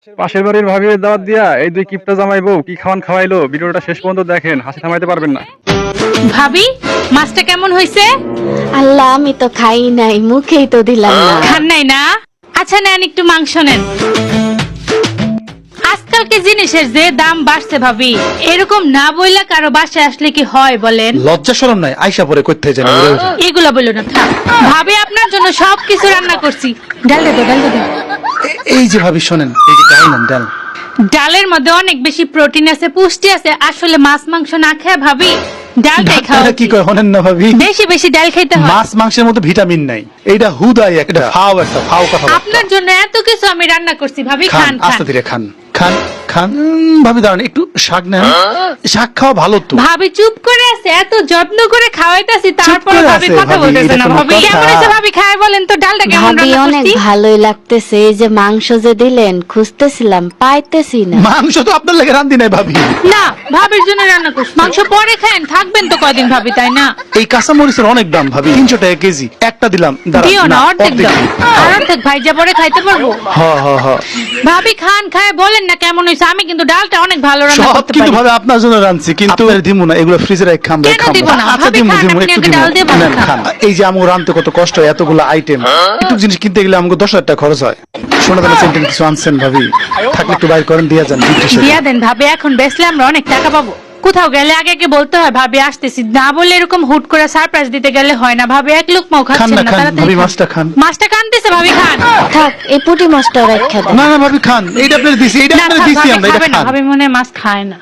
পাশের বাড়ির ভাবির দাওয়াত দিয়া এই দুই কিপটা জামাই বউ কি খাওয়ান খাওয়াইলো, ভিডিওটা শেষ পর্যন্ত দেখেন, হাসি থামাইতে পারবেন না। ভাবি মাছটা কেমন হয়েছে? আল্লাহ, আমি তো খাই নাই, মুখেই তো দিলাম না। খান নাই না? আচ্ছা নেন একটু মাংস নেন। আজকালকে জিনিসের যে দাম বাড়ছে ভাবি, এরকম না বইলা কারো বাসায় আসলে কি হয় বলেন? লজ্জা শরম নাই, আইসা পরে করতে জানি। এগুলা বলো না, থাক। ভাবি আপনার জন্য সবকিছু রান্না করছি। ডাল দে, ডাল দে। এই যে ভাবি শোনেন, এই যে ডাল নেন, ডাল। ডালের মধ্যে অনেক বেশি প্রোটিন আছে, পুষ্টি আছে। আসলে মাছ মাংস না খেয়ে ভাবি ডালটাই খাও। ডাক্তাররা কি কয় শোনেন না ভাবি, বেশি বেশি ডাল খেতে হয়। মাছ মাংসের মধ্যে ভিটামিন নাই, এইটা হুদাই একটা ফাও কথা। আপনার জন্য এত কিছু আমি রান্না করছি ভাবি, খান, খান খান। আস্তে ধীরে খান খান খান। ভাবি দাঁড়ান, একটু শাক নেন, শাক খাওয়া ভালো তো। ভাবি চুপ করে আছে, এত যত্ন করে খাওয়াইতাছি তারপর করে ভাবি আছে, কথা ভাবি, বলতেছে এটা না। কোনো ভাবি কথা? কেমন আছে ভাবি, খায় বলেন তো ডালটা কেমন ভাবি রান্না অনেক করছি? ভালোই লাগতেছে। এই যে মাংস যে দিলেন খুঁজতেছিলাম, পাইতেছি না। মাংস তো আপনার লাগে রান্ধি নাই ভাবি, না, ভাবির জন্য রান্না করছি। মাংস পরে খান, থাকবেন তো কয়দিন ভাবি, তাই না? এই কাঁচা মরিচের অনেক দাম ভাবি, 300 টাকা কেজি। একটা দিলাম, দাঁড়ান, দিও না, না, অর্ধেক দাও। আর অর্ধেক ভাইজা পরে খাইতে পারবো। হ। ভাবি খান, খায় বলেন না কেমন হয়েছে। আমি কিন্তু ডালটা অনেক ভালো রান্না সব করতে কিন্তু পারি। ভাবে আপনার জন্য রাঁধছি, কিন্তু দিমু না, এগুলো ফ্রিজে রেখে খাম। কেন দিব না? ভাবি খান, আপনি একটু আগে ডাল দিয়ে ভাত নেন, খান। খান। এই যে আমগো রাঁধতে কত কষ্ট হয়, এতগুলো আইটেম, একটু জিনিস কিনতে গেলে আমাকে 10,000 টাকা খরচ হয়। শোনা দানা সেন্টেন কিছু আনছেন ভাবি, থাকলে একটু বাইর করেন, দিয়া যান। দিয়া দেন ভাবি, এখন বেচলে আমরা অনেক টাকা পাবো। কোথাও গেলে আগে আগে বলতে হয় ভাবি আসতেছি, না বলে এরকম হুট করে সারপ্রাইজ দিতে গেলে হয় না। ভাবি এক লোক মাও খান খাচ্ছেন না, না, খান তাড়াতাড়ি ভাবি, খান। মাছটা খান। মাছটা কানতেছে ভাবি, খান। থাক, এই পুঁটি মাছটা রাখা দেন। না না ভাবি খান, এইটা আপনার দিছি, এইটা না, আপনার থাক, দিছি ভাবি আমরা, এটা খাবে না। খান। ভাবি মনে হয় মাছ খায় না।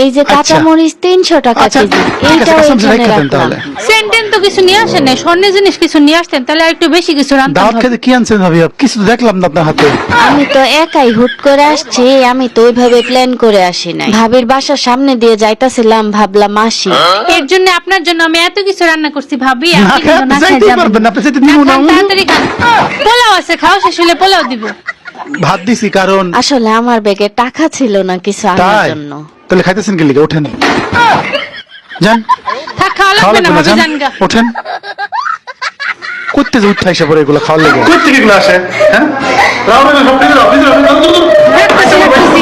এই যে কাঁচা আচ্ছা। মরিচ 300 টাকা আচ্ছা, কেজি, ঠিক আছে, এইটাও কাঁচা মরিচ এখানে রেখে দেন রাখলাম। তাহলে। সেন্টেন তো কিছু নিয়ে আসেন না, স্বর্ণের জিনিস কিছু নিয়ে আসতেন তাহলে একটু বেশি কিছু রান্না দাওয়াত খেতে কি আনছেন ভাবি? কিছু তো দেখলাম না আপনার হাতে। আমি তো একাই হুট করে আসছি, আমি তো ওইভাবে প্ল্যান করে আসি নাই। ভাবির বাসার সামনে দিয়ে যাইতাছিলাম, ভাবলাম আসি। এর জন্য আপনার জন্য আমি এত কিছু রান্না করছি ভাবি। না আপনি খেয়ে কিন্তু আপনি না খেয়ে যাইতেই যাবেন পারবেন না, আপনি যেতে না, দিব না। খান, তাড়াতাড়ি খান। পোলাও আছে, খাওয়া শেষ হলে পোলাও দিব। ভাত দিছি কারণ আসলে আমার ব্যাগে টাকা ছিল না কিছু আনার তাই। জন্য। তাহলে খাইতেছেন কি লিগে? ওঠেন, যান, থাক, খাওয়া খাওয়া লাগবে না লাগবে না, ভাবি, যান, যান গা। ওঠেন। করতে যে উঠতে আইসা পরে এগুলো খাওয়ার লেগে। কোথেকে এগুলো আসে? হ্যাঁ, রাউন্ডে সব ভিতরে রাখতেছি, রাখতেছি।